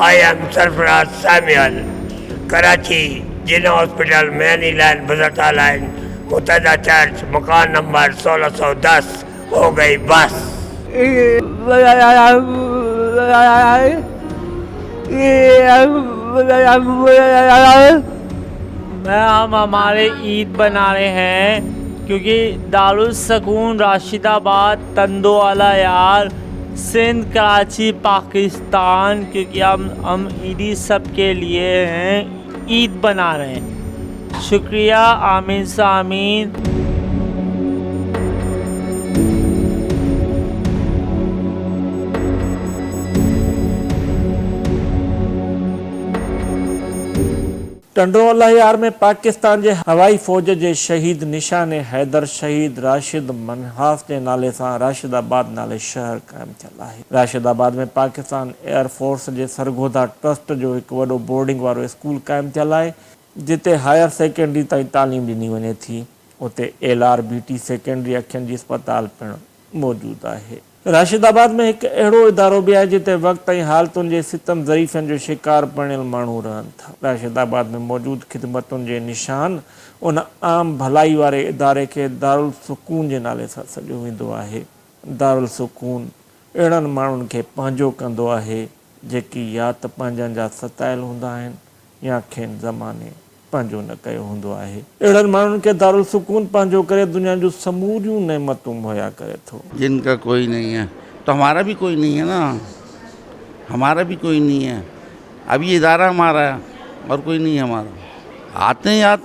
I am Sarfaraz Samuel, Karachi, Jinnah hospital, Maini line, बजरता line, मुतहदा church, मकान नंबर 1610 हो गई बस। हम हमारे ईद बना रहे हैं क्योंकि दारुल सकून राशिदाबाद तंदोवाला यार सिंध कराची पाकिस्तान, क्योंकि हम ईदी सब के लिए हैं, ईद बना रहे हैं। शुक्रिया, आमीन सामीन। टंडोवाला यार में पाकिस्तान जे हवाई फ़ौज जे शहीद निशान हैदर शहीद राशिद मनहास जे नाले सां राशिदाबाद नाले शहर क़ाइमु थियल आहे। राशिदाबाद में पाकिस्तान एयर फोर्स जे सरगोधा ट्रस्ट जो हिकु वॾो बोर्डिंग वारो स्कूल क़ाइमु थियल आहे, जिते हायर सेकेंडरी ताईं तालीम ॾिनी वञे थी। उते LRBT सेकेंडरी अखियुनि जी अस्पताल पिणु मौजूदु आहे। राशिदाबाद में एक अहिड़ो इदारो भी है जिते वक्त ऐं हालतुनि जे सितम ज़रीफ़नि जो शिकार बणियल माण्हू रहनि था। राशिदाबाद में मौजूद ख़िदमतुनि जे निशान उन आम भलाई वारे इदारे खे दारुल सुकून जे नाले सां सॾियो वेंदो आहे। दारुल सुकून अहिड़नि माण्हुनि खे पंहिंजो कंदो आहे जेकी या त पंहिंजनि जा सतायल हूंदा आहिनि या खेनि ज़माने पंहिंजो न कयो हूंदो आहे। अहिड़नि माण्हुनि खे दारुल सुकून पंहिंजो करे दुनिया जूं समूरियूं नेमतूं मुहैया करे थो। जिनका कोई नहीं है तो हमारा भी कोई नहीं है ना, हमारा भी कोई नहीं है। अब ये इदारा हमारा है और कोई नहीं है हमारा। आते हैं याद,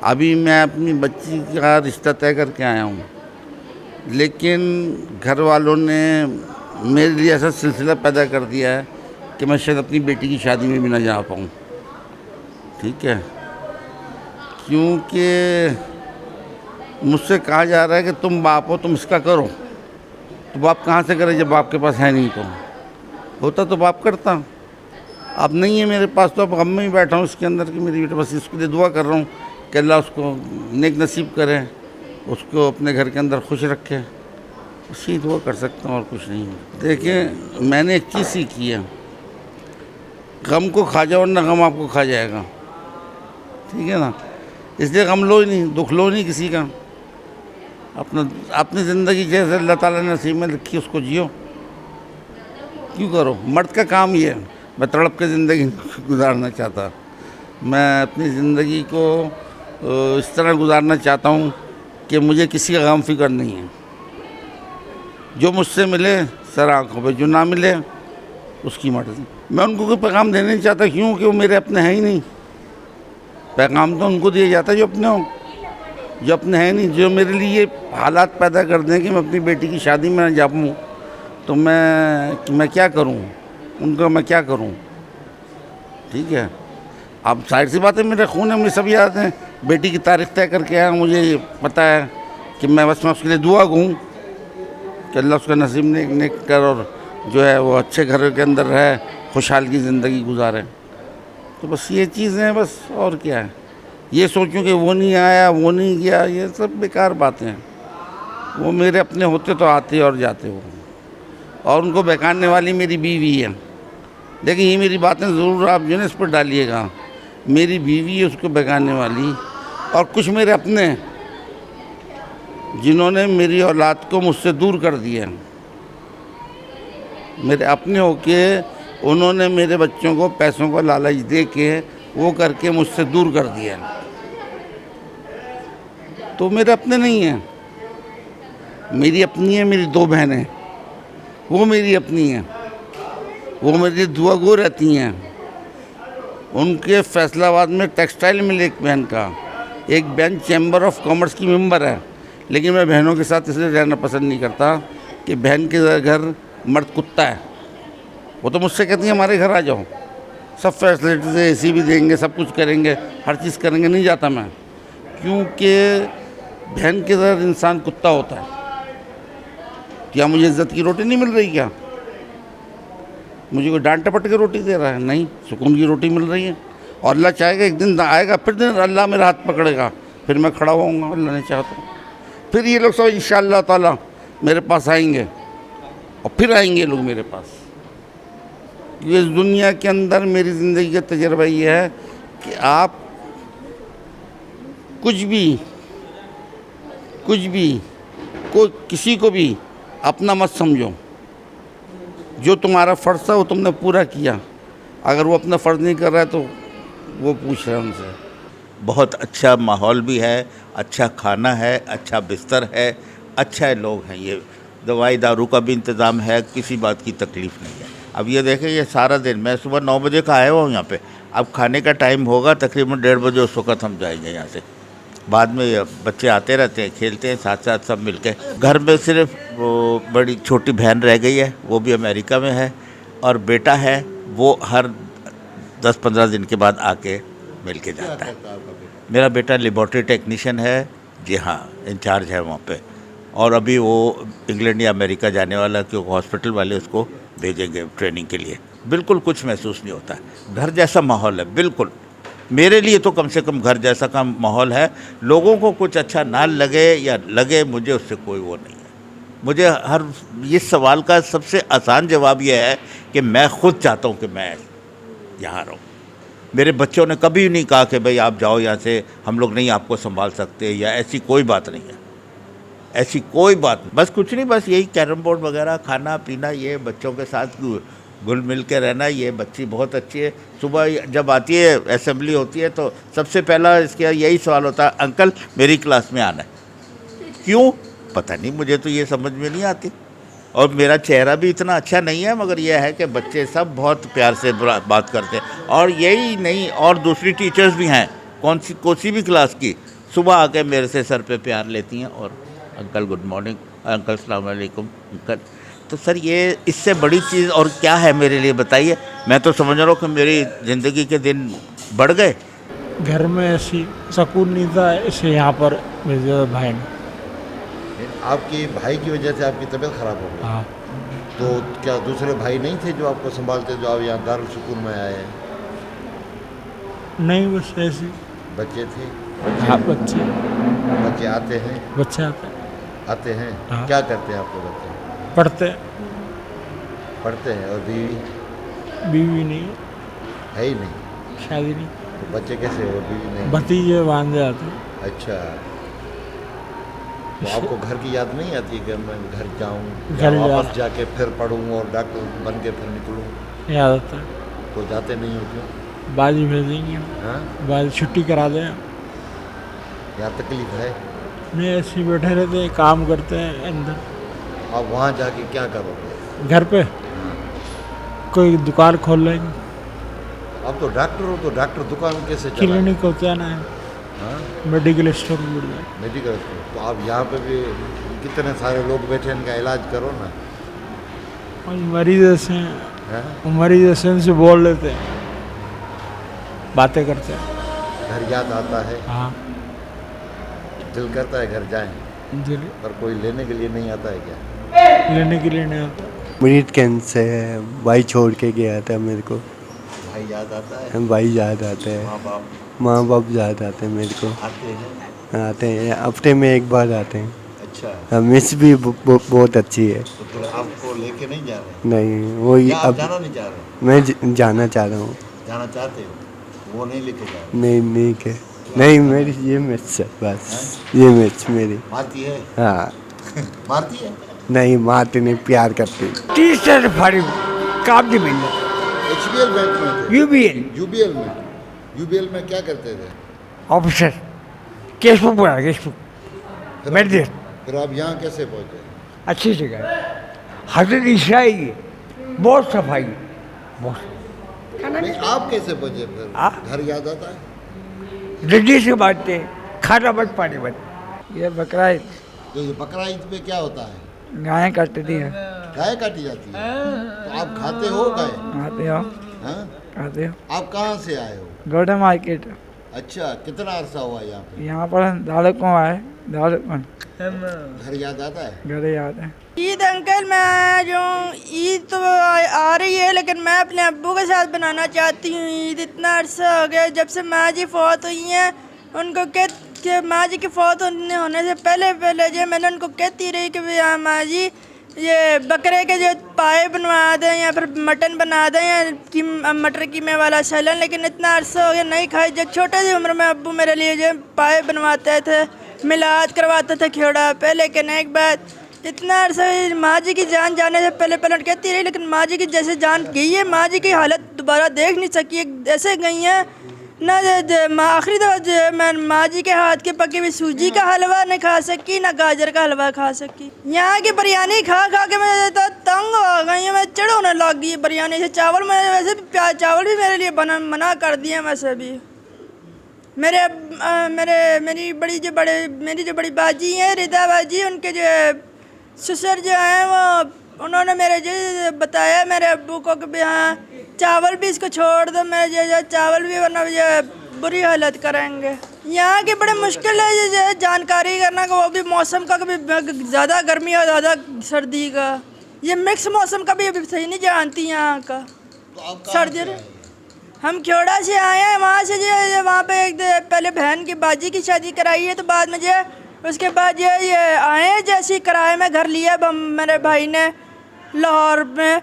अभी मैं अपनी बच्ची का रिश्ता तय करके आया हूँ, लेकिन घर वालों ने मेरे लिए ऐसा सिलसिला पैदा कर दिया है कि मैं शायद अपनी बेटी की शादी में भी ना जा पाऊँ। ठीक है, क्योंकि मुझसे कहा जा रहा है कि तुम बाप हो, तुम इसका करो। तो बाप कहाँ से करे जब बाप के पास है नहीं? तो होता तो बाप करता, अब नहीं है मेरे पास, तो अब गम में ही बैठा हूँ इसके अंदर कि मेरी बेटा, बस इसके लिए दुआ कर रहा हूँ कि अल्लाह उसको नेक नसीब करे, उसको अपने घर के अंदर खुश रखे। उसी दुआ कर सकता हूँ और कुछ नहीं। देखिए, मैंने एक चीज़ सीखी है, गम को खा जाओ वरना गम आपको खा जाएगा। ठीक है ना, इसलिए गम लो ही नहीं, दुख लो नहीं किसी का। अपनी ज़िंदगी जैसे अल्लाह ताला ने नसीब में लिखी उसको जियो। क्यों करो? मर्द का काम ही है। मैं तड़प के ज़िंदगी गुजारना चाहता, मैं अपनी ज़िंदगी को इस तरह गुजारना चाहता हूँ कि मुझे किसी का गम फिक्र नहीं है। जो मुझसे मिले सर आँखों पे, जो ना मिले उसकी मर्ज़ी। मैं उनको कोई पैगाम देना नहीं चाहता, क्यों कि वो मेरे अपने हैं ही नहीं। पैगाम तो उनको दिया जाता है जो अपने हों, जो अपने हैं नहीं। जो मेरे लिए हालात पैदा कर दें कि मैं अपनी बेटी की शादी में न जा पाऊँ, तो मैं क्या करूँ? उनका मैं क्या करूँ? ठीक है, अब जाहिर सी बात है, मेरे खून में मुझे सब याद है। बेटी की तारीख़ तय करके आया, मुझे पता है कि मैं बस मैं उसके लिए दुआ कहूँ कि अल्लाह उसका नसीब नेक कर, और जो है वो अच्छे घर के अंदर रहे, खुशहाल की ज़िंदगी गुजारे। तो बस ये चीज़ें हैं, बस और क्या है। ये सोचूं कि वो नहीं आया, वो नहीं गया, ये सब बेकार बातें हैं। वो मेरे अपने होते तो आते और जाते वो, और उनको बेकारने वाली मेरी बीवी है। लेकिन ये मेरी बातें ज़रूर आप जो है इस पर डालिएगा, मेरी बीवी है उसको बेकारने वाली, और कुछ मेरे अपने हैं जिन्होंने मेरी औलाद को मुझसे दूर कर दिया। मेरे अपने होके उन्होंने मेरे बच्चों को पैसों का लालच दे के वो करके मुझसे दूर कर दिया। तो मेरे अपने नहीं हैं, मेरी अपनी है। मेरी 2 बहनें, वो मेरी अपनी हैं, वो मेरे लिए दुआ गो रहती हैं। उनके फैसलाबाद में टेक्सटाइल मिल एक बहन का, एक बहन चैम्बर ऑफ कॉमर्स की मेंबर है। लेकिन मैं बहनों के साथ इसलिए रहना पसंद नहीं करता कि बहन के घर मर्द कुत्ता है। वो तो मुझसे कहती है हमारे घर आ जाओ, सब फैसिलिटीज़ है, AC भी देंगे, सब कुछ करेंगे, हर चीज़ करेंगे। नहीं जाता मैं, क्योंकि बहन के घर इंसान कुत्ता होता है। क्या मुझे इज़्ज़त की रोटी नहीं मिल रही? क्या मुझे कोई डांट टपट के रोटी दे रहा है? नहीं, सुकून की रोटी मिल रही है। और अल्लाह चाहेगा एक दिन आएगा, फिर दिन अल्लाह मेरा हाथ पकड़ेगा, फिर मैं खड़ा होऊंगा, अल्लाह ने चाहा तो। फिर ये लोग सब इंशाअल्लाह ताला मेरे पास आएंगे, और फिर आएंगे लोग मेरे पास। इस दुनिया के अंदर मेरी ज़िंदगी का तजर्बा ये है कि आप कुछ भी कोई किसी को भी अपना मत समझो। जो तुम्हारा फ़र्ज़ था वो तुमने पूरा किया, अगर वो अपना फ़र्ज़ नहीं कर रहा है तो वो पूछ रहा है उनसे। बहुत अच्छा माहौल भी है, अच्छा खाना है, अच्छा बिस्तर है, अच्छा लोग हैं। ये दवाई दारू का भी इंतज़ाम है, किसी बात की तकलीफ़ नहीं है। अब ये देखें, ये सारा दिन मैं सुबह 9 बजे का आया हुआ यहाँ पे, अब खाने का टाइम होगा तकरीबन 1:30 बजे, उस वक्त हम जाएंगे यहाँ से। बाद में ये बच्चे आते रहते हैं, खेलते हैं साथ साथ सब मिलके। घर में सिर्फ वो बड़ी छोटी बहन रह गई है, वो भी अमेरिका में है, और बेटा है वो हर 10-15 दिन के बाद आके मिल के जाता है। मेरा बेटा लेबॉर्ट्री टेक्नीशियन है, जी हाँ, इंचार्ज है वहाँ पे, और अभी वो इंग्लैंड या अमेरिका जाने वाला, क्योंकि हॉस्पिटल वाले उसको भेजेंगे ट्रेनिंग के लिए। बिल्कुल कुछ महसूस नहीं होता है, घर जैसा माहौल है बिल्कुल। मेरे लिए तो कम से कम घर जैसा का माहौल है। लोगों को कुछ अच्छा ना लगे या लगे, मुझे उससे कोई वो नहीं है। मुझे हर इस सवाल का सबसे आसान जवाब यह है कि मैं खुद चाहता हूँ कि मैं यहाँ रहूँ। मेरे बच्चों ने कभी नहीं कहा कि भाई आप जाओ यहाँ से, हम लोग नहीं आपको संभाल सकते, या ऐसी कोई बात नहीं है, ऐसी कोई बात नहीं। बस कुछ नहीं, बस यही कैरम बोर्ड वगैरह, खाना पीना, ये बच्चों के साथ घुल मिल के रहना। ये बच्ची बहुत अच्छी है। सुबह जब आती है, असेंबली होती है, तो सबसे पहला इसके यही सवाल होता है, अंकल मेरी क्लास में आना है। क्यों पता नहीं, मुझे तो ये समझ में नहीं आती। और मेरा चेहरा भी इतना अच्छा नहीं है, मगर यह है कि बच्चे सब बहुत प्यार से बात करते हैं। और यही नहीं, और दूसरी टीचर्स भी हैं, कौन सी भी क्लास की, सुबह आके मेरे से सर पे प्यार लेती हैं और अंकल गुड मॉर्निंग, अंकल सलाम वालेकुम अंकल। तो सर ये इससे बड़ी चीज़ और क्या है मेरे लिए, बताइए। मैं तो समझ रहा हूँ कि मेरी ज़िंदगी के दिन बढ़ गए। घर में ऐसी सुकून नहीं था, इसे यहाँ पर मेरे भाई ने। आपके भाई की वजह से आपकी तबीयत ख़राब हो गई? हाँ। तो क्या दूसरे भाई नहीं थे जो आपको संभालते, जो आप यहाँ दारुल सुकून में आए हैं? नहीं, बस ऐसी बच्चे थे? हाँ, बच्चे आते हैं? बच्चे आते हैं। हाँ। क्या करते हैं आपके बच्चे? पढ़ते हैं। और बीवी नहीं है ही नहीं, शादी नहीं, तो बच्चे कैसे हो, बीवी नहीं? भतीजे बांधे आते। अच्छा, तो आपको घर की याद नहीं आती कि मैं घर जाऊँ, घर वापस जाके फिर पढ़ूँ और डॉक्टर बन के फिर निकलूँ? याद आता है। तो जाते नहीं हो क्यों? बाजी भेजेंगे, हाँ, बाजी छुट्टी करा दें। यहाँ तकलीफ है? नहीं, ऐसे ही बैठे रहते हैं, काम करते हैं अंदर। आप वहाँ जाके क्या करोगे? घर पे कोई दुकान खोल लेंगे। अब तो डॉक्टर हो, तो डॉक्टर दुकान कैसे चलाएं? क्लिनिक होता है ना, हाँ, मेडिकल स्टोर मिल जाए। Medical store. तो आप यहाँ पे भी कितने सारे लोग बैठे, इनका इलाज करो ना। और मरीज ऐसे हैं, हाँ? मरीज ऐसे उनसे बोल लेते हैं, बातें करते हैं। घर याद आता है? हाँ, दिल करता है घर जाएं, दिल पर कोई लेने के लिए नहीं आता है क्या? लेने के लिए नहीं आता। ब्रेस्ट कैंसर है, भाई छोड़ के गया था मेरे को। भाई याद आता है? भाई याद आते हैं, माँ बाप माँ बाप याद आते हैं मेरे को। आते हैं, हफ्ते में एक बार आते हैं। अच्छा, मिस भी बहुत अच्छी है। तो फिर आपको लेके नहीं जा रहे? नहीं, वही या आप अब जाना नहीं चाह रहे? मैं जाना चाह रहा हूँ। जाना चाहते हो, वो नहीं लेके जा रहे? नहीं के नहीं, मेरी ये मिस है बस, ये मिस मेरी। मारती है? हाँ, मारती है? नहीं मारती नहीं, प्यार करती। टीचर फारिग काम नहीं मिलना। HBL बैंक में थे? यूबीएल UBL में? UBL में क्या करते थे? ऑफिसर केस बुक बना, केस बुक मैनेजर। फिर आप यहाँ कैसे पहुँचे? अच्छी जगह है, हजरत ईसाई है, बहुत सफाई है, बहुत। नहीं, आप कैसे पहुँचे फिर? हाँ? घर याद आता है? जल्दी से बांटते हैं, खाना बंद पानी बंद। ये बकरा है, तो ये बकरा ईद पे क्या होता है? गायें काटती है। गाय काटी जाती है? तो आप खाते हो गाय? आते हो, हाँ? आते हो। आप कहाँ से आए हो? गोडा मार्केट, अच्छा, कितना अरसा हुआ यहाँ पे? यहाँ पर दालकों आए, दालकों घर याद आता है? घर याद है। ईद अंकल, मैं जो ईद तो आ रही है, लेकिन मैं अपने अब्बू के साथ बनाना चाहती हूँ ईद। इतना अरसा हो गया जब से माँ जी फौत हुई हैं। उनको कि माँ जी की फौत होने से पहले जो मैंने उनको कहती रही कि भैया माँ जी ये बकरे के जो पाए बनवा दें या फिर मटन बना दें या मटर कीमे वाला सैलन, लेकिन इतना अरसा हो गया नहीं खाई। जब छोटे सी उम्र में अब्बू मेरे लिए जो पाए बनवाते थे, मिलाद करवाते थे खेड़ा पे, लेकिन एक बात इतना अरसा माँ जी की जान जाने से पहले पलट कहती रही, लेकिन माँ जी की जैसे जान गई है, माँ जी की हालत दोबारा देख नहीं सकी, ऐसे गई है ना। आखिरी दफ़ा मैं माँ जी के हाथ के पकी हुई सूजी का हलवा नहीं खा सकी, ना गाजर का हलवा खा सकी। यहाँ की बिरयानी खा खा के मैं तो तंग हो गई हूँ, मैं चिढ़ होने लग गई बिरयानी से। चावल मैं वैसे भी चावल भी मेरे लिए मना कर दिए वैसे भी। मेरी जो बड़ी बाजी हैं रिदा बाजी, उनके जो ससुर जो हैं वो उन्होंने मेरे जो बताया मेरे अब्बू को कि भी हाँ चावल भी इसको छोड़ दो, मैं जो चावल भी वरना जो बुरी हालत करेंगे। यहाँ की बड़े मुश्किल है जो जानकारी करना का, वो भी मौसम का, कभी ज़्यादा गर्मी और ज़्यादा सर्दी का, ये मिक्स मौसम का भी अभी सही नहीं जानती यहाँ का। सर्दी हम खेड़ा से आए हैं, वहाँ से जो वहाँ पे एक पहले बहन की बाजी की शादी कराई है, तो बाद में जो उसके बाद ये आए हैं जैसे किराए में घर लिया मेरे भाई ने लाहौर में,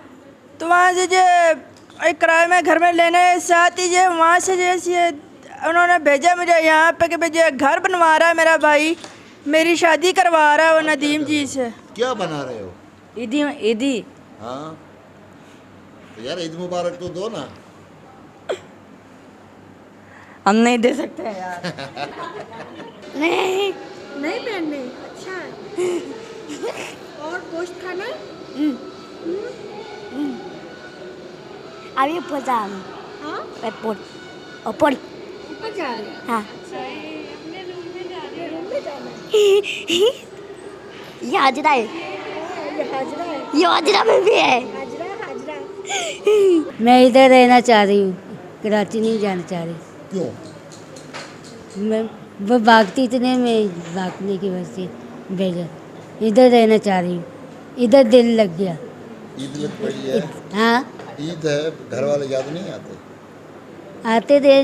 तो वहाँ से जो एक किराए में घर में लेने साथ ही जो वहाँ से जैसे उन्होंने भेजा मुझे यहाँ पे कि मुझे घर बनवा रहा है मेरा भाई, मेरी शादी करवा रहा है वो नदीम जी से। क्या बना रहे हो? ईदी। हाँ तो यार ईद मुबारक तो दो ना। हम नहीं दे सकते हैं यार। नहीं पहनने। अच्छा और गोश्त खाना? अभी ऊपर जा रहे हैं। हाँ? ऊपर जा रहे हैं। हाँ। अपने रूम में जा रहे हैं। रूम में जाना है। ये हाजरा है। ये हाजरा में भी है। हाजरा। मैं इधर रहना चाह रही हूँ, कराची नहीं जाना चाह रही। क्यों? मैं वो भागती इतने में भागने की वजह से भेजा, इधर रहना चाह रही हूँ, इधर दिल लग गया। ईद लग पड़ी है। हाँ ईद है, घर वाले याद नहीं आते? आते थे,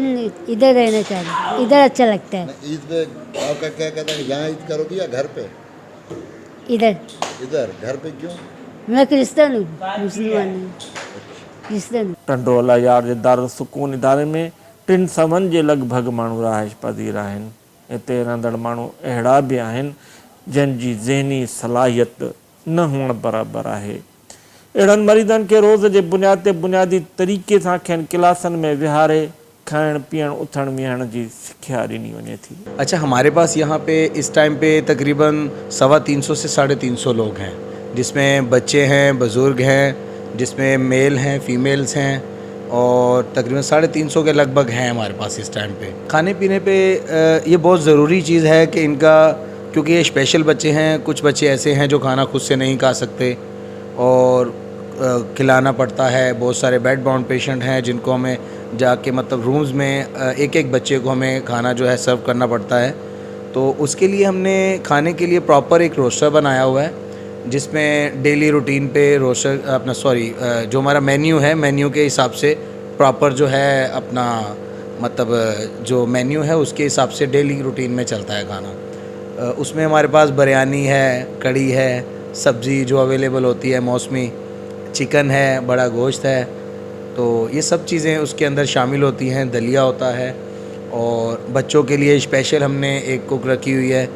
इधर रहना चाह रही, इधर अच्छा लगता है। ईद पे आपका क्या कहता है, यहाँ ईद करोगी या घर पे? इधर घर पे क्यों? मैं क्रिश्चियन हूँ, मुसलमान हूँ, क्रिश्चियन हूँ। टंडोला यार जे दारुल सुकून इदारे में 300 जे लॻभॻि माण्हू रहाइश पज़ीर आहिनि। हिते रहंदड़ माण्हू अहिड़ा बि आहिनि जंहिंजी ज़हनी सलाहियत न हुअण बराबरि आहे। अहिड़नि मरीज़नि खे रोज़ जे बुनियाद ते बुनियादी तरीक़े सां खेनि क्लासनि में विहारे खाइण पीअण उथण विहण जी सिख्या ॾिनी वञे थी। अच्छा, हमारे पास यहाँ पे इस टाइम पे तकरीबन 350 से 350 लोग हैं, जिसमें बच्चे हैं, बुज़ुर्ग हैं, जिसमें मेल हैं, फीमेल्स हैं, और तकरीबन 350 के लगभग हैं हमारे पास इस टाइम पे। खाने पीने पे ये बहुत ज़रूरी चीज़ है कि इनका, क्योंकि ये स्पेशल बच्चे हैं, कुछ बच्चे ऐसे हैं जो खाना खुद से नहीं खा सकते और खिलाना पड़ता है। बहुत सारे बेड बाउंड पेशेंट हैं जिनको हमें जाके मतलब रूम्स में एक एक बच्चे को हमें खाना जो है सर्व करना पड़ता है। तो उसके लिए हमने खाने के लिए प्रॉपर एक रोस्टर बनाया हुआ है, जिसमें डेली रूटीन पे रोस्टर अपना जो हमारा मेन्यू है, मेन्यू के हिसाब से प्रॉपर जो है अपना मतलब जो मेन्यू है उसके हिसाब से डेली रूटीन में चलता है खाना। उसमें हमारे पास बिरयानी है, कड़ी है, सब्ज़ी जो अवेलेबल होती है मौसमी, चिकन है, बड़ा गोश्त है, तो ये सब चीज़ें उसके अंदर शामिल होती हैं। दलिया होता है, और बच्चों के लिए स्पेशल हमने एक कुक रखी हुई है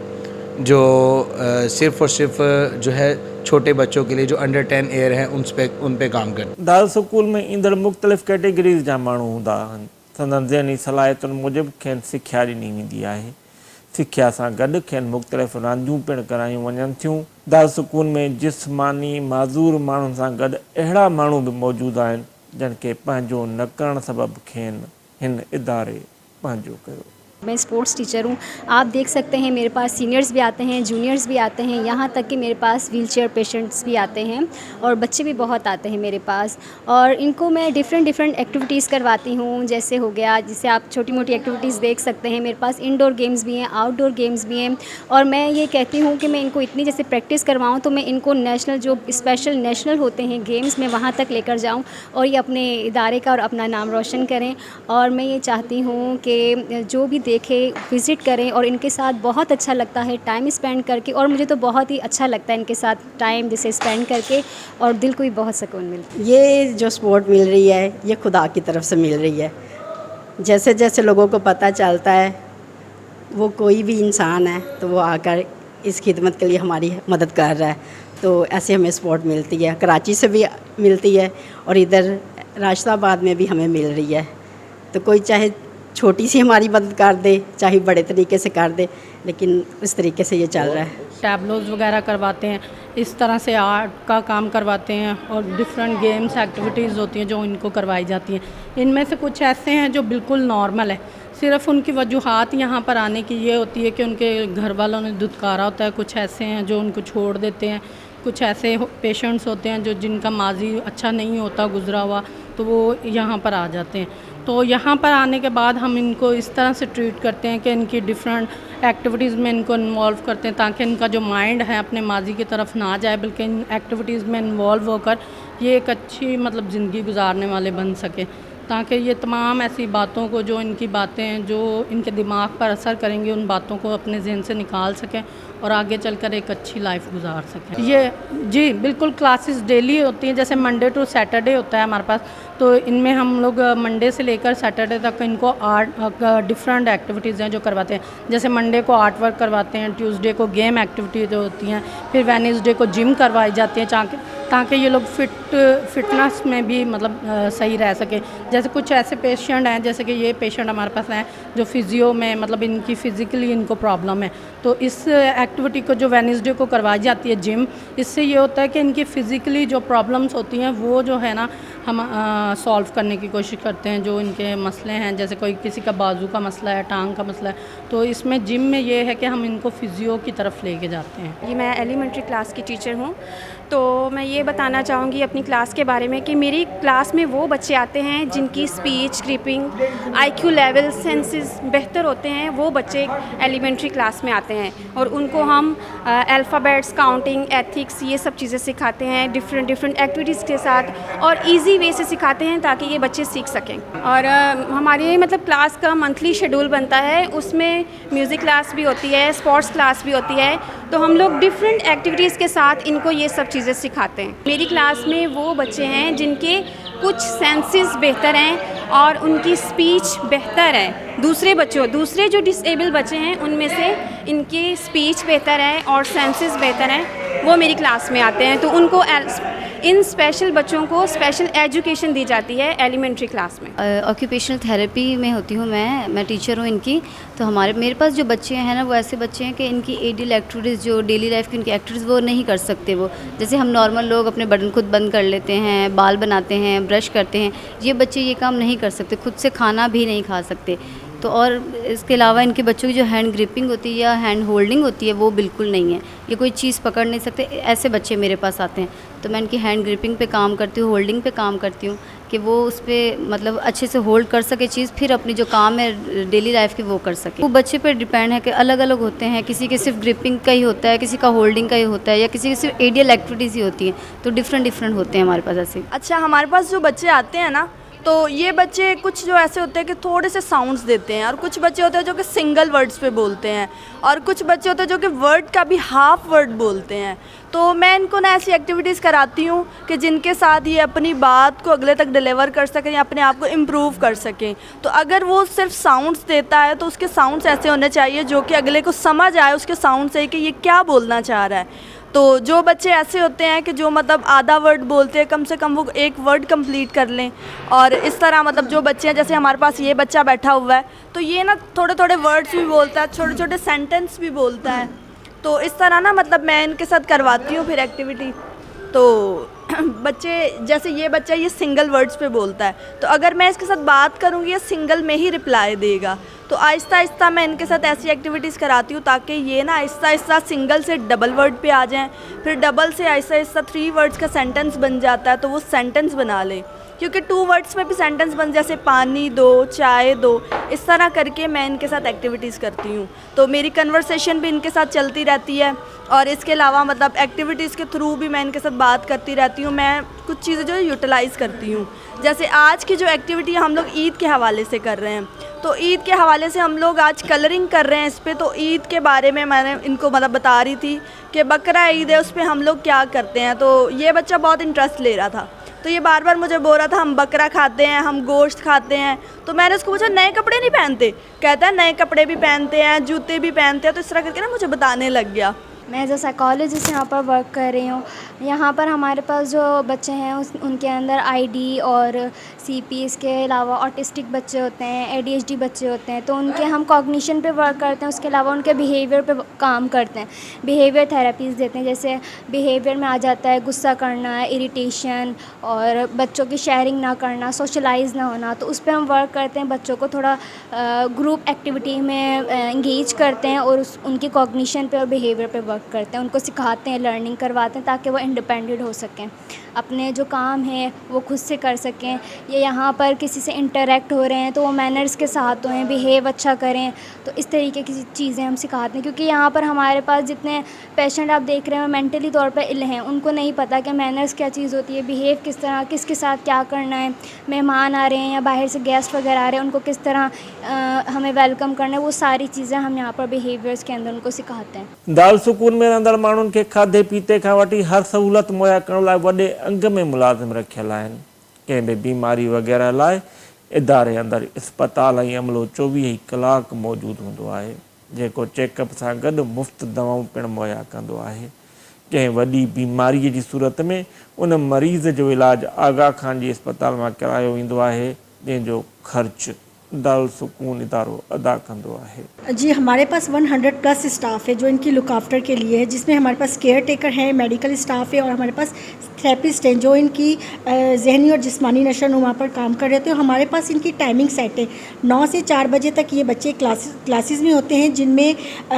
जो सिर्फ़ और सिर्फ जो है छोटे बच्चों के लिए जो अंडर 10 ईयर हैं उन पे काम करते। दारुल सुकून में ईंदड़ मुख़्तलिफ़ कैटेगरीज़ जा माण्हू हूंदा आहिनि। संदनि ज़हनी सलाहियतुनि मूजिबि खेनि सिख्या ॾिनी वेंदी आहे। सिख्या सां गॾु खेनि मुख़्तलिफ़ रांदियूं पिणु करायूं वञनि थियूं। दारुल सुकून में जिस्मानी माज़ूर माण्हुनि सां गॾु अहिड़ा माण्हू बि मौजूदु आहिनि जिन खे पंहिंजो न करण सबबु खेनि हिन इदारे पंहिंजो कयो। मैं स्पोर्ट्स टीचर हूँ। आप देख सकते हैं मेरे पास सीनियर्स भी आते हैं, जूनियर्स भी आते हैं, यहाँ तक कि मेरे पास व्हीलचेयर पेशेंट्स भी आते हैं और बच्चे भी बहुत आते हैं मेरे पास। और इनको मैं डिफरेंट एक्टिविटीज़ करवाती हूँ। जैसे हो गया, जिसे आप छोटी मोटी एक्टिविटीज़ देख सकते हैं। मेरे पास इंडोर गेम्स भी हैं, आउटडोर गेम्स भी हैं। और मैं ये कहती हूँ कि मैं इनको इतनी जैसे प्रैक्टिस करवाऊँ तो मैं इनको नेशनल, जो स्पेशल नेशनल होते हैं गेम्स, में वहाँ तक लेकर जाऊँ और ये अपने इदारे का और अपना नाम रोशन करें। और मैं ये चाहती हूँ कि जो भी देखें, विज़िट करें और इनके साथ बहुत अच्छा लगता है टाइम स्पेंड करके। और मुझे तो बहुत ही अच्छा लगता है इनके साथ टाइम जैसे स्पेंड करके, और दिल को भी बहुत सुकून मिलता है। ये जो सपोर्ट मिल रही है ये खुदा की तरफ से मिल रही है। जैसे जैसे लोगों को पता चलता है, वो कोई भी इंसान है तो वो आकर इस खिदमत के लिए हमारी मदद कर रहा है, तो ऐसे हमें सपोर्ट मिलती है। कराची से भी मिलती है और इधर राशिदाबाद में भी हमें मिल रही है। तो कोई चाहे छोटी सी हमारी मदद कर दे, चाहे बड़े तरीके से कर दे, लेकिन इस तरीके से ये चल रहा है। टैबलोज वगैरह करवाते हैं, इस तरह से आर्ट का काम करवाते हैं, और डिफरेंट गेम्स एक्टिविटीज़ होती हैं जो इनको करवाई जाती हैं। इनमें से कुछ ऐसे हैं जो बिल्कुल नॉर्मल है, सिर्फ उनकी वजूहात यहाँ पर आने की ये होती है कि उनके घर वालों ने दुत्कारा होता है। कुछ ऐसे हैं जो उनको छोड़ देते हैं, कुछ ऐसे पेशेंट्स होते हैं जो जिनका माजी अच्छा नहीं होता गुजरा हुआ, तो वो यहाँ पर आ जाते हैं। तो यहाँ पर आने के बाद हम इनको इस तरह से ट्रीट करते हैं कि इनकी डिफरेंट एक्टिविटीज़ में इनको इन्वॉल्व करते हैं, ताकि इनका जो माइंड है अपने माजी की तरफ ना जाए, बल्कि इन एक्टिविटीज़ में इन्वॉल्व होकर ये एक अच्छी मतलब ज़िंदगी गुजारने वाले बन सके, ताकि ये तमाम ऐसी बातों को, जो इनकी बातें हैं जो इनके दिमाग पर असर करेंगी, उन बातों को अपने जहन से निकाल सकें और आगे चलकर एक अच्छी लाइफ गुजार सकें। ये जी बिल्कुल क्लासेस डेली होती हैं, जैसे मंडे टू सैटरडे होता है हमारे पास, तो इनमें हम लोग मंडे से लेकर सैटरडे तक इनको आर्ट डिफरेंट एक्टिविटीज़ हैं जो करवाते हैं। जैसे मंडे को आर्ट वर्क करवाते हैं, ट्यूसडे को गेम एक्टिविटीज होती हैं, फिर वेडनेसडे को जिम करवाई जाती है, ताकि ये लोग फिटनेस में भी मतलब सही रह सके। जैसे कुछ ऐसे पेशेंट हैं, जैसे कि ये पेशेंट हमारे पास हैं जो फिजियो में मतलब इनकी फ़िज़िकली इनको प्रॉब्लम है, तो इस एक्टिविटी को जो वेडनेसडे को करवाई जाती है जिम, इससे ये होता है कि इनकी फ़िज़िकली जो प्रॉब्लम्स होती हैं वो जो है ना हम सॉल्व करने की कोशिश करते हैं। जो इनके मसले हैं, जैसे कोई किसी का बाजू का मसला है, टांग का मसला है, तो इसमें जिम में ये है कि हम इनको फिजियो की तरफ लेके जाते हैं। ये मैं एलिमेंट्री क्लास की टीचर हूँ, तो मैं ये बताना चाहूँगी अपनी क्लास के बारे में कि मेरी क्लास में वो बच्चे आते हैं जिनकी speech, scripting, IQ level, senses बेहतर होते हैं, वो बच्चे एलिमेंट्री क्लास में आते हैं, और उनको हम अल्फ़ाबेट्स, काउंटिंग, एथिक्स, ये सब चीज़ें सिखाते हैं डिफरेंट एक्टिविटीज़ के साथ, और ईजी वे से सिखाते हैं ताकि ये बच्चे सीख सकें। और हमारे मतलब क्लास का मंथली शेड्यूल बनता है, उसमें म्यूज़िक क्लास भी होती है, स्पोर्ट्स क्लास भी होती है, तो हम लोग डिफरेंट एक्टिविटीज़ के साथ इनको ये सब चीज़ें सिखाते हैं। मेरी क्लास में वो बच्चे हैं जिनके कुछ सेंसेस बेहतर हैं और उनकी स्पीच बेहतर है। दूसरे जो डिसेबल बच्चे हैं उनमें से इनकी स्पीच बेहतर है और सेंसेस बेहतर हैं, वो मेरी क्लास में आते हैं, तो उनको इन स्पेशल बच्चों को स्पेशल एजुकेशन दी जाती है एलिमेंट्री क्लास में। ऑक्यूपेशनल थेरेपी में होती हूँ मैं टीचर हूँ इनकी। तो मेरे पास जो बच्चे हैं ना, वो ऐसे बच्चे हैं कि इनकी एडियल एक्टिविटीज़, जो डेली लाइफ की इनकी एक्टिविटीज़, वो नहीं कर सकते। वो जैसे हम नॉर्मल लोग अपने बटन खुद बंद कर लेते हैं, बाल बनाते हैं, ब्रश करते हैं, ये बच्चे ये काम नहीं कर सकते, खुद से खाना भी नहीं खा सकते। तो और इसके अलावा इनके बच्चों की जो हैंड ग्रिपिंग होती है या हैंड होल्डिंग होती है वो बिल्कुल नहीं है, ये कोई चीज़ पकड़ नहीं सकते। ऐसे बच्चे मेरे पास आते हैं, तो मैं इनकी हैंड ग्रिपिंग पे काम करती हूँ, होल्डिंग पे काम करती हूँ कि वो उस पर मतलब अच्छे से होल्ड कर सके चीज़, फिर अपनी जो काम है डेली लाइफ की वो कर सके। वो बच्चे पे डिपेंड है कि अलग अलग होते हैं, किसी के सिर्फ ग्रिपिंग का ही होता है, किसी का होल्डिंग का ही होता है, या किसी की सिर्फ एडियल एक्टिविटीज़ ही होती हैं, तो डिफरेंट होते हैं हमारे पास ऐसे। अच्छा, हमारे पास जो बच्चे आते हैं ना, तो ये बच्चे कुछ जो ऐसे होते हैं कि थोड़े से साउंड्स देते हैं, और कुछ बच्चे होते हैं जो कि सिंगल वर्ड्स पे बोलते हैं, और कुछ बच्चे होते हैं जो कि वर्ड का भी हाफ वर्ड बोलते हैं। तो मैं इनको ना ऐसी एक्टिविटीज़ कराती हूँ कि जिनके साथ ये अपनी बात को अगले तक डिलीवर कर सकें या अपने आप को इम्प्रूव कर सकें। तो अगर वो सिर्फ साउंड्स देता है तो उसके साउंड्स ऐसे होने चाहिए जो कि अगले को समझ आए उसके साउंड से कि ये क्या बोलना चाह रहा है। तो जो बच्चे ऐसे होते हैं कि जो मतलब आधा वर्ड बोलते हैं, कम से कम वो एक वर्ड कंप्लीट कर लें। और इस तरह मतलब जो बच्चे हैं, जैसे हमारे पास ये बच्चा बैठा हुआ है, तो ये ना थोड़े वर्ड्स भी बोलता है, छोटे सेंटेंस भी बोलता है। तो इस तरह ना मतलब मैं इनके साथ करवाती हूँ फिर एक्टिविटी। तो बच्चे, जैसे ये बच्चा ये सिंगल वर्ड्स पे बोलता है, तो अगर मैं इसके साथ बात करूँगी ये सिंगल में ही रिप्लाई देगा। तो आहिस्ता आहिस्ता मैं इनके साथ ऐसी एक्टिविटीज़ कराती हूँ ताकि ये ना आहिस्ता आहिस्ता सिंगल से डबल वर्ड पे आ जाएं, फिर डबल से आहिस्ता आहिस्ता 3 वर्ड्स का सेंटेंस बन जाता है, तो वो सेंटेंस बना लें। क्योंकि 2 वर्ड्स में भी सेंटेंस बन, जैसे पानी दो, चाय दो, इस तरह करके मैं इनके साथ एक्टिविटीज़ करती हूँ। तो मेरी कन्वर्सेशन भी इनके साथ चलती रहती है, और इसके अलावा मतलब एक्टिविटीज़ के थ्रू भी मैं इनके साथ बात करती रहती हूँ। मैं कुछ चीज़ें जो यूटिलाइज़ करती हूँ, जैसे आज की जो एक्टिविटी हम लोग ईद के हवाले से कर रहे हैं, तो ईद के हवाले से हम लोग आज कलरिंग कर रहे हैं इस पे। तो ईद के बारे में मैंने इनको मतलब बता रही थी कि बकरा ईद है, उस पर हम लोग क्या करते हैं। तो ये बच्चा बहुत इंटरेस्ट ले रहा था, तो ये बार बार मुझे बोल रहा था हम बकरा खाते हैं, हम गोश्त खाते हैं। तो मैंने उसको पूछा नए कपड़े नहीं पहनते? कहता है नए कपड़े भी पहनते हैं, जूते भी पहनते हैं। तो इस तरह करके ना मुझे बताने लग गया। मैं एज अ साइकोलॉजिस्ट यहाँ पर वर्क कर रही हूँ। यहाँ पर हमारे पास जो बच्चे हैं उनके अंदर आईडी और सीपी, इसके अलावा ऑटिस्टिक बच्चे होते हैं, एडीएचडी बच्चे होते हैं। तो उनके हम कॉग्निशन पे वर्क करते हैं, उसके अलावा उनके बिहेवियर पे काम करते हैं, बिहेवियर थेरेपीज़ देते हैं। जैसे बिहेवियर में आ जाता है गुस्सा करना, इरिटेशन और बच्चों की शेयरिंग ना करना, सोशलाइज ना होना। तो उस पर हम वर्क करते हैं, बच्चों को थोड़ा ग्रुप एक्टिविटी में इंगेज करते हैं और उनकी कॉग्निशन पे और बिहेवियर पे वर्क करते हैं, उनको सिखाते हैं, लर्निंग करवाते हैं ताकि वो इंडिपेंडेंट हो सकें, अपने जो काम है वो खुद से कर सकें। ये यहाँ पर किसी से इंटरेक्ट हो रहे हैं तो वो मैनर्स के साथ हों, बिहेव अच्छा करें। तो इस तरीके की चीज़ें हम सिखाते हैं, क्योंकि यहाँ पर हमारे पास जितने पेशेंट आप देख रहे हैं मेंटली तौर पर इल हैं, उनको नहीं पता कि मैनर्स क्या चीज़ होती है, बिहेव किस तरह, किसके साथ क्या करना है, मेहमान आ रहे हैं या बाहर से गेस्ट वगैरह आ रहे हैं उनको किस तरह हमें वेलकम करना है, वो सारी चीज़ें हम यहाँ पर बिहेवियर्स के अंदर उनको सिखाते हैं। दारुल सुकून में रहंदड़ माण्हुनि खे खाधे पीते खां वठी हर सहूलियत मुहैया करण लाइ वॾे अंग में मुलाज़िम रखियल आहिनि। कंहिं बि बीमारी वग़ैरह लाइ इदारे अंदरि इस्पताल ऐं अमलो 24 कलाक मौजूदु हूंदो आहे, जेको चेकअप सां गॾु मुफ़्त दवाऊं पिणु मुहैया कंदो आहे। कंहिं वॾी बीमारीअ जी सूरत में उन मरीज़ जो इलाजु आगा खान जी इस्पताल मां करायो वेंदो आहे, जंहिंजो ख़र्च दारुल सुकून इदारो अदा कंदो आहे। जी, हमारे पास 100+ स्टाफ है जो इनकी लुक आफ्टर के लिए है, जिसमें हमारे पास केयर टेकर है, मेडिकल स्टाफ है और हमारे पास थेरेपिस्ट हैं जो इनकी जहनी और जिस्मानी नशो नुमा पर काम कर रहे थे। हमारे पास इनकी टाइमिंग सेट है, 9 से 4 बजे तक ये बच्चे क्लासेस में होते हैं, जिनमें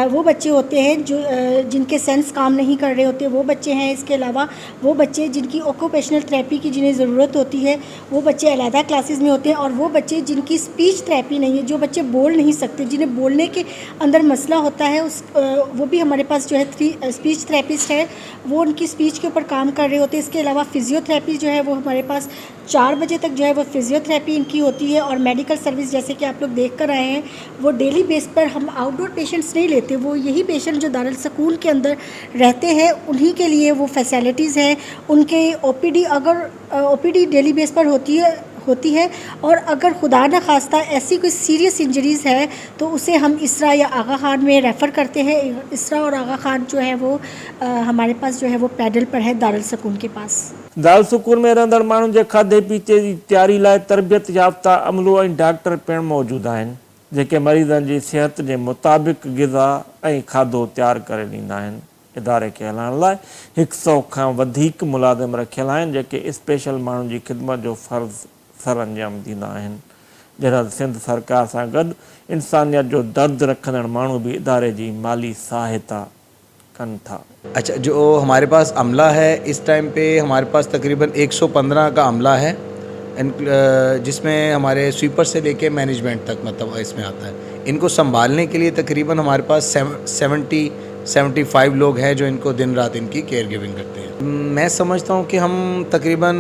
वो बच्चे होते हैं जो जिनके सेंस काम नहीं कर रहे होते, वो बच्चे हैं। इसके अलावा वो बच्चे जिनकी ऑक्यूपेशनल थेरेपी की जिन्हें ज़रूरत होती है वो बच्चे अलहदा क्लासेस में होते हैं, और वो बच्चे जिनकी स्पीच थेरेपी नहीं है, जो बच्चे बोल नहीं सकते, जिन्हें बोलने के अंदर मसला होता है, वो भी हमारे पास जो है 3 स्पीच थेरेपिस्ट है, वो उनकी स्पीच के ऊपर काम कर रहे होते हैं। इसके अलावा फिजियोथेरेपी जो है वो हमारे पास 4 बजे तक जो है वो फिजियोथेरेपी इनकी होती है। और मेडिकल सर्विस जैसे कि आप लोग देख कर आए हैं, वो डेली बेस पर हम आउटडोर पेशेंट्स नहीं लेते, वो यही पेशेंट जो दारुल सुकून के अंदर रहते हैं उन्हीं के लिए वो फैसिलिटीज़ हैं। उनके ओपीडी डेली बेस पर होती है और अगर खुदा न खास्ता ऐसी कोई सीरियस इंजरीज़ है तो उसे हम इसरा या आगा खान में रेफ़र करते हैं। इसरा और आगा खान जो है वो हमारे पास जो है वो पैडल पर है दारुल सुकून के पास। दारुल सुकून में रहंदड़ माण्हुनि जे खाधे पीते जी तयारी लाइ तरबियत याफ़्ता अमलो ऐं डॉक्टर पिणु मौजूदु आहिनि, जेके मरीज़नि जी सिहत जे मुताबिक़ ग़िज़ा ऐं खाधो तयारु करे ॾींदा आहिनि। इदारे खे हलाइण लाइ 100 खां वधीक मुलाज़िम रखियल आहिनि, जेके स्पेशल माण्हुनि जी ख़िदमत जो फ़र्ज़ सर अंजाम दींदा आहिनि। जॾहिं सिंध सरकार सां गॾु इंसानियत जो दर्द रखंदड़ माण्हू भी इदारे जी माली सहायता कनि था। अच्छा, जो हमारे पास अमला है इस टाइम पे हमारे पास तकरीबन 115 का अमला है, जिसमें हमारे स्वीपर से लेके मैनेजमेंट तक मतलब इसमें आता है। इनको संभालने के लिए तकरीबन हमारे पास 75 लोग हैं जो इनको दिन रात इनकी केयर गिविंग करते हैं। मैं समझता हूँ कि हम तकरीबन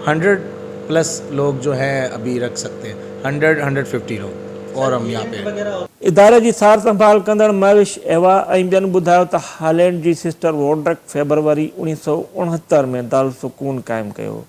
100+ लोग जो है अभी रख सकते हैं, 100-150 लोग, और हम यहाँ पे इदारे जी सार संभाल कंदड़ महविश एवा ऐं ॿियनि ॿुधायो त हालैंड जी सिस्टर वॉड्रिक फेबरवरी 1969 में दारुल सुकून क़ाइमु कयो।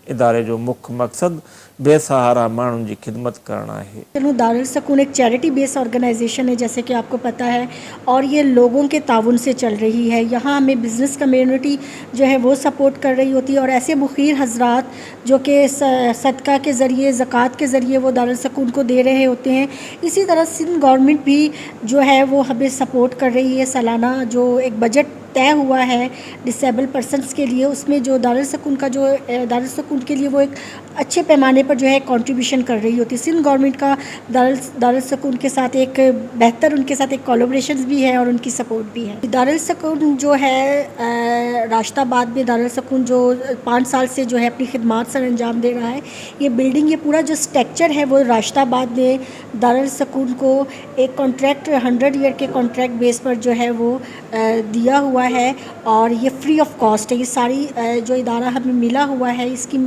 इदारे जो मुख्य मकसद बेसहारा माण्हुनि जी खिदमत करणु आहे। दारुल सुकून एक चैरिटी बेस्ड ऑर्गेनाइजेशन है जैसे कि आपको पता है, और ये लोगों के ताउन से चल रही है। यहाँ हमें बिज़नेस कम्युनिटी जो है वो सपोर्ट कर रही होती है, और ऐसे मुखीर हजरात जो कि सदका के ज़रिए, ज़कात के ज़रिए वो दारुल सुकून को दे रहे होते हैं। इसी तरह सिंध गवर्नमेंट भी जो है वो हमें सपोर्ट कर रही है। सालाना जो एक बजट तय हुआ है डिसेबल पर्सनस के लिए, उसमें जो दारुल सुकून का जो दारुल सुकून के लिए वो एक अच्छे पैमाने पर जो है कंट्रीब्यूशन कर रही होती है। सिंध गवर्नमेंट का दारुल सुकून के साथ एक बेहतर उनके साथ एक कोलैबोरेशंस भी है और उनकी सपोर्ट भी है। दारुल सुकून जो है राशिदाबाद में दारुल सुकून जो 5 साल से जो है अपनी खिदमत सर अंजाम दे रहा है। ये बिल्डिंग, ये पूरा जो स्ट्रक्चर है वो राशिदाबाद में दारुल सुकून को एक कॉन्ट्रैक्ट 100 ईयर के कॉन्ट्रैक्ट बेस पर जो है वो दिया हुआ है, और ये फ्री ऑफ कॉस्ट है। ये सारी जो इदारा हमें मिला हुआ है, इसकी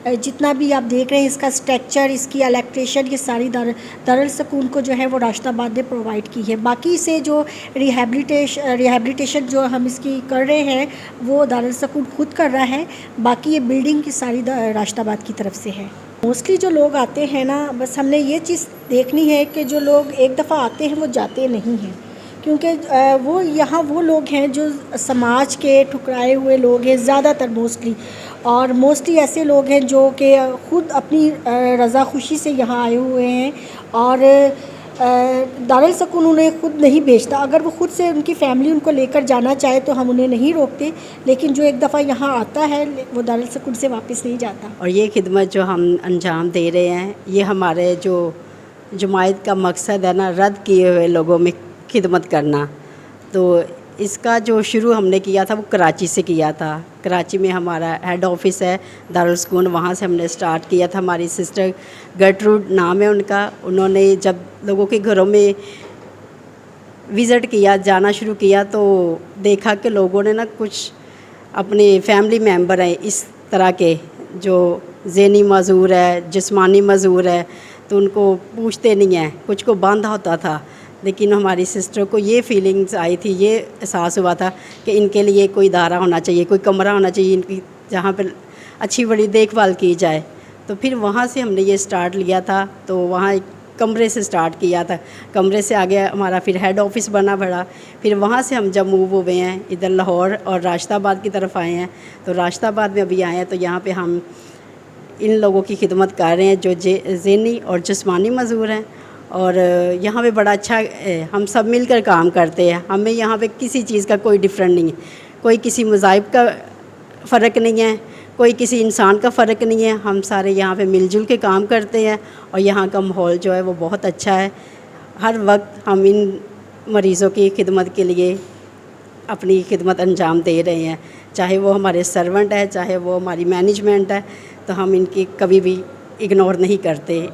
जितना भी भी आप देख रहे हैं इसका स्ट्रक्चर, इसकी इलेक्ट्रेशन, ये सारी दारुल सुकून को जो है वो राशिदाबाद ने प्रोवाइड की है। बाकी से जो रिहैबिलिटेशन जो हम इसकी कर रहे हैं वो दारुल सुकून खुद कर रहा है, बाकी ये बिल्डिंग की सारी राशिदाबाद की तरफ से है। मोस्टली जो लोग आते हैं ना, बस हमने ये चीज़ देखनी है कि जो लोग एक दफ़ा आते हैं वो जाते नहीं हैं, क्योंकि वो यहाँ वो लोग हैं जो समाज के ठुकराए हुए लोग हैं ज़्यादातर मोस्टली, और मोस्टली ऐसे लोग हैं जो कि ख़ुद अपनी रज़ा खुशी से यहाँ आए हुए हैं और दारुल सुकून उन्हें ख़ुद नहीं भेजता। अगर वो ख़ुद से उनकी फ़ैमिली उनको लेकर जाना चाहे तो हम उन्हें नहीं रोकते, लेकिन जो एक दफ़ा यहाँ आता है वो दारुल सुकून से वापस नहीं जाता। और ये खिदमत जो हम अंजाम दे रहे हैं, ये हमारे जो जमायत का मकसद है ना, रद्द किए हुए लोगों में खिदमत करना। तो इसका जो शुरू हमने किया था वो कराची से किया था। कराची में हमारा हेड ऑफिस है दारुल सुकून, वहाँ से हमने स्टार्ट किया था। हमारी सिस्टर गर्ट्रूड नाम है उनका, उन्होंने जब लोगों के घरों में विज़िट किया, जाना शुरू किया, तो देखा कि लोगों ने ना कुछ अपने फैमिली मेम्बर हैं इस तरह के जो ज़हनी मज़ूर है, जिस्मानी मज़ूर है, तो उनको पूछते नहीं हैं, कुछ को बंद होता था। लेकिन हमारी सिस्टर को ये फीलिंग्स आई थी, ये एहसास हुआ था कि इनके लिए कोई इदारा होना चाहिए, कोई कमरा होना चाहिए इनकी, जहाँ पर अच्छी बड़ी देखभाल की जाए। तो फिर वहाँ से हमने ये स्टार्ट लिया था। तो वहाँ एक कमरे से स्टार्ट किया था, कमरे से आगे हमारा फिर हेड ऑफिस बना पड़ा। फिर वहाँ से हम जब मूव हुए हैं इधर लाहौर और राशिदाबाद की तरफ आए हैं, तो राशिदाबाद में अभी आए हैं, तो यहाँ पे हम इन लोगों की खिदमत कर रहे हैं जो ज़हनी और जिस्मानी मज़ूर हैं। और यहाँ पे बड़ा अच्छा हम सब मिलकर काम करते हैं। हमें यहाँ पे किसी चीज़ का कोई डिफरेंट नहीं है, कोई किसी मज़ाहिब का फ़र्क नहीं है, कोई किसी इंसान का फ़र्क नहीं है। हम सारे यहाँ पे मिलजुल के काम करते हैं और यहाँ का माहौल जो है वो बहुत अच्छा है। हर वक्त हम इन मरीज़ों की खिदमत के लिए अपनी खिदमत अंजाम दे रहे हैं, चाहे वो हमारे सर्वेंट है, चाहे वो हमारी मैनेजमेंट है, तो हम इनकी कभी भी इग्नोर नहीं करते।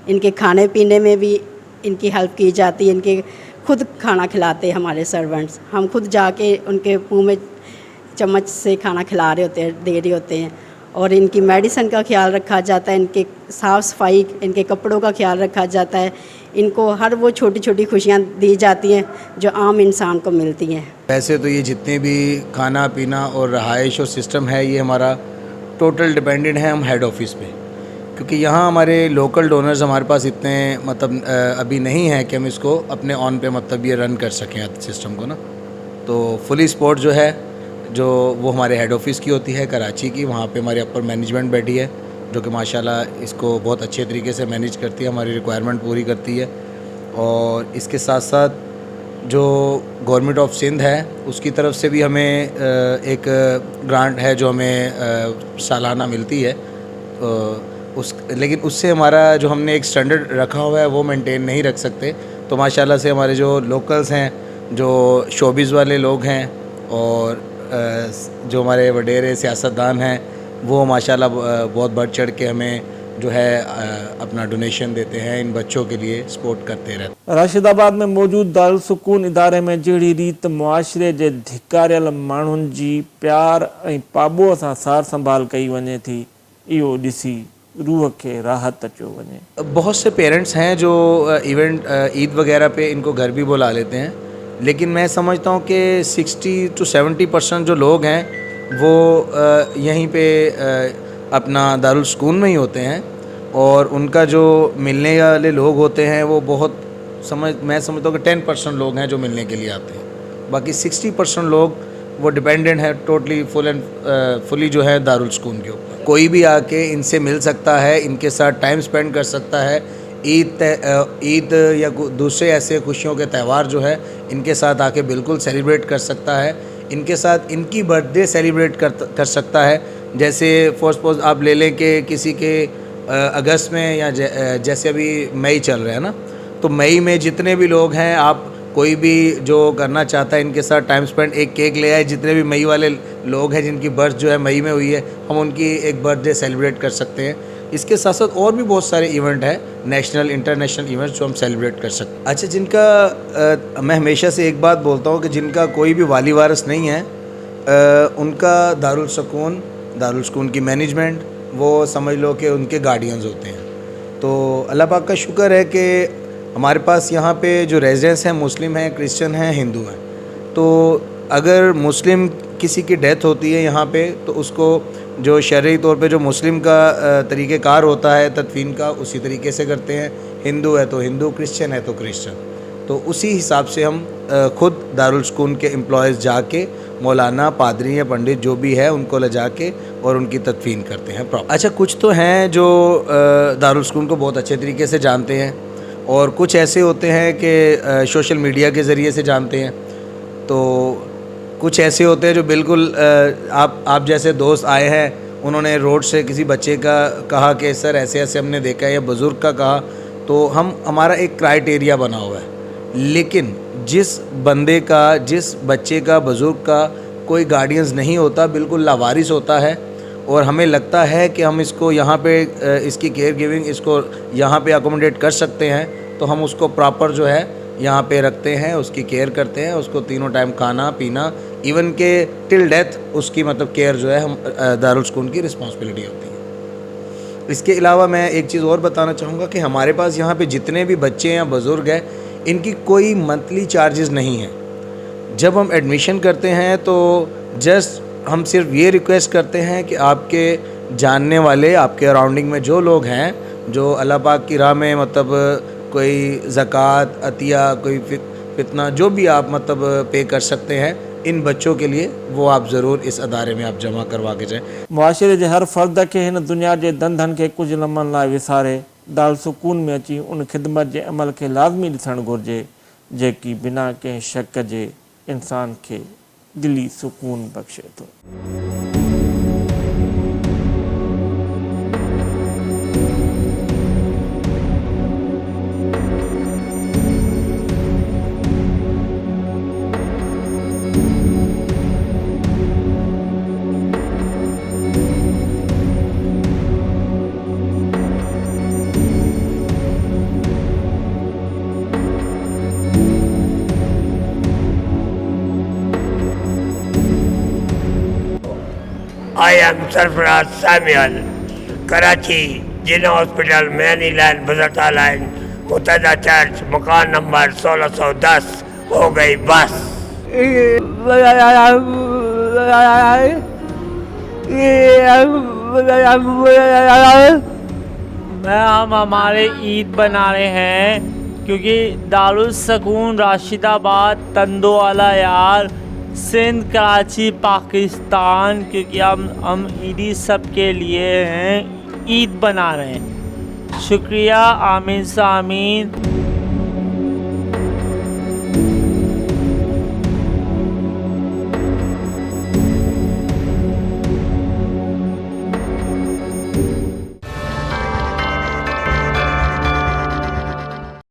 इनके खाने पीने में भी इनकी हेल्प की जाती है, इनके खुद खाना खिलाते हैं हमारे सर्वेंट्स, हम खुद जाके उनके मुंह में चम्मच से खाना खिला रहे होते हैं, दे रहे होते हैं। और इनकी मेडिसिन का ख्याल रखा जाता है, इनके साफ़ सफाई, इनके कपड़ों का ख्याल रखा जाता है। इनको हर वो छोटी छोटी खुशियाँ दी जाती हैं जो आम इंसान को मिलती हैं। वैसे तो ये जितने भी खाना पीना और रहाइश और सिस्टम है, ये हमारा टोटल डिपेंडेंट है हम हेड ऑफिस पे, क्योंकि यहाँ हमारे लोकल डोनर्स हमारे पास इतने मतलब अभी नहीं है कि हम इसको अपने ऑन पे मतलब ये रन कर सकें सिस्टम को ना। तो फुली सपोर्ट जो है जो वो हमारे हेड ऑफिस की होती है कराची की, वहाँ पे हमारी अपर मैनेजमेंट बैठी है जो कि माशाल्लाह इसको बहुत अच्छे तरीके से मैनेज करती है, हमारी रिक्वायरमेंट पूरी करती है। और इसके साथ साथ जो गवर्नमेंट ऑफ सिंध है उसकी तरफ से भी हमें एक ग्रांट है जो हमें सालाना मिलती है, लेकिन उससे हमारा जो हमने एक स्टैंडर्ड रखा हुआ है वो मेंटेन नहीं रख सकते। तो माशाल्लाह से हमारे जो लोकल्स हैं, जो शोबिज़ वाले लोग हैं और जो हमारे वडेरे सियासतदान हैं, वो माशाल्लाह बहुत बढ़ चढ़ के हमें जो है अपना डोनेशन देते हैं, इन बच्चों के लिए सपोर्ट करते रहते हैं। राशिदाबाद में मौजूद दारुल सुकून इदारे में जहिड़ी रीत मुआशरे जे धिकारियल माण्हुनि जी प्यार ऐं पाबोअ सां सार संभाल कई वञे थी, इहो ॾिसी रूह के राहत अचो वञे। बहुत से पेरेंट्स हैं जो इवेंट ईद वगैरह पे इनको घर भी बुला लेते हैं, लेकिन मैं समझता हूँ कि 60 to 70% जो लोग हैं वो यहीं पे अपना दारुल सुकून में ही होते हैं, और उनका जो मिलने वाले लोग होते हैं वो बहुत मैं समझता हूँ कि 10% लोग हैं जो मिलने के लिए आते हैं। बाकी 60% लोग वो डिपेंडेंट है टोटली फुली जो है दारुल सुकून के ऊपर। कोई भी आके इनसे मिल सकता है, इनके साथ टाइम स्पेंड कर सकता है। ईद या दूसरे ऐसे खुशियों के त्यौहार जो है इनके साथ आके बिल्कुल सेलिब्रेट कर सकता है, इनके साथ इनकी बर्थडे सेलिब्रेट कर सकता है। जैसे फॉर सपोज आप ले लें कि किसी के अगस्त में या जैसे अभी मई चल रहा है ना, तो मई में जितने भी लोग हैं, आप कोई भी जो करना चाहता है इनके साथ टाइम स्पेंड, एक केक ले आए, जितने भी मई वाले लोग हैं जिनकी बर्थ जो है मई में हुई है, हम उनकी एक बर्थडे सेलिब्रेट कर सकते हैं। इसके साथ साथ और भी बहुत सारे इवेंट हैं, नेशनल इंटरनेशनल इवेंट्स जो हम सेलिब्रेट कर सकते हैं। अच्छा, जिनका मैं हमेशा से एक बात बोलता हूँ कि जिनका कोई भी वाली वारिस नहीं है, उनका दारुल सुकून की मैनेजमेंट वो समझ लो कि उनके गार्डियंस होते हैं। तो अल्लाह पाक का शुक्र है कि हमारे पास यहाँ पे जो रेजिडेंट्स हैं मुस्लिम हैं, क्रिश्चियन हैं, हिंदू हैं। तो अगर मुस्लिम किसी की डेथ होती है यहाँ पे तो उसको जो शरई तौर पे जो मुस्लिम का तरीक़ेकार होता है तदफीन का, उसी तरीके से करते हैं। हिंदू है तो हिंदू, क्रिश्चियन है तो क्रिश्चियन। तो उसी हिसाब से हम ख़ुद दारुल सुकून के एम्प्लॉयज़ जाके मौलाना, पादरी या पंडित जो भी है उनको ले जाके और उनकी तदफीन करते हैं प्रॉपर। अच्छा, कुछ तो हैं जो दारुल सुकून को बहुत अच्छे तरीके से जानते हैं और कुछ ऐसे होते हैं कि सोशल मीडिया के ज़रिए से जानते हैं। तो कुछ ऐसे होते हैं जो बिल्कुल आप जैसे दोस्त आए हैं, उन्होंने रोड से किसी बच्चे का कहा कि सर ऐसे ऐसे हमने देखा है, या बुज़ुर्ग का कहा, तो हमारा एक क्राइटेरिया बना हुआ है। लेकिन जिस बंदे का, जिस बच्चे का, बुज़ुर्ग का कोई गार्डियंस नहीं होता, बिल्कुल लावारिस होता है और हमें लगता है कि हम इसको यहाँ पे इसकी केयर गिविंग इसको यहाँ पे अकोमोडेट कर सकते हैं, तो हम उसको प्रॉपर जो है यहाँ पे रखते हैं, उसकी केयर करते हैं, उसको तीनों टाइम खाना पीना, इवन के टिल डेथ उसकी मतलब केयर जो है हम दारुल सुकून की रिस्पॉन्सिबिलिटी होती है। इसके अलावा मैं एक चीज़ और बताना चाहूँगा कि हमारे पास यहाँ पे जितने भी बच्चे या बुज़ुर्ग हैं, इनकी कोई मंथली चार्जेस नहीं है। जब हम एडमिशन करते हैं तो जस्ट हम सिर्फ ये रिक्वेस्ट करते हैं कि आपके जानने वाले, आपके अराउंडिंग में जो लोग हैं, जो अल्लाह पाक की राह में मतलब कोई ज़कात, अतिया, कोई फितना, जो भी आप मतलब पे कर सकते हैं इन बच्चों के लिए, वो आप ज़रूर इस अदारे में आप जमा करवा के जाएँ। मुआशरे जे हर फ़र्द खे हिन दुनिया जे धंधनि खे कुझु लम्हनि लाइ विसारे दारुल सुकून में अची उन ख़िदमत जे अमल खे लाज़मी ॾिसणु घुरिजे जेकी बिना कंहिं शक जे इंसान खे दिली सुकून बख़्शे थो। I am Sarfaraz Samuel, Karachi, Jinnah Hospital, Maini Line, Bazata Line, मुतहदा चर्च, मकान नंबर 1610 हो गई बस। हम हमारे ईद बना रहे हैं क्योंकि दारुल सुकून राशिदाबाद, तंदोवाला यार, सिंध, कराची, पाकिस्तान, क्योंकि हम ईदी सब के लिए हैं, ईद बना रहे हैं। शुक्रिया, आमीन सामीन।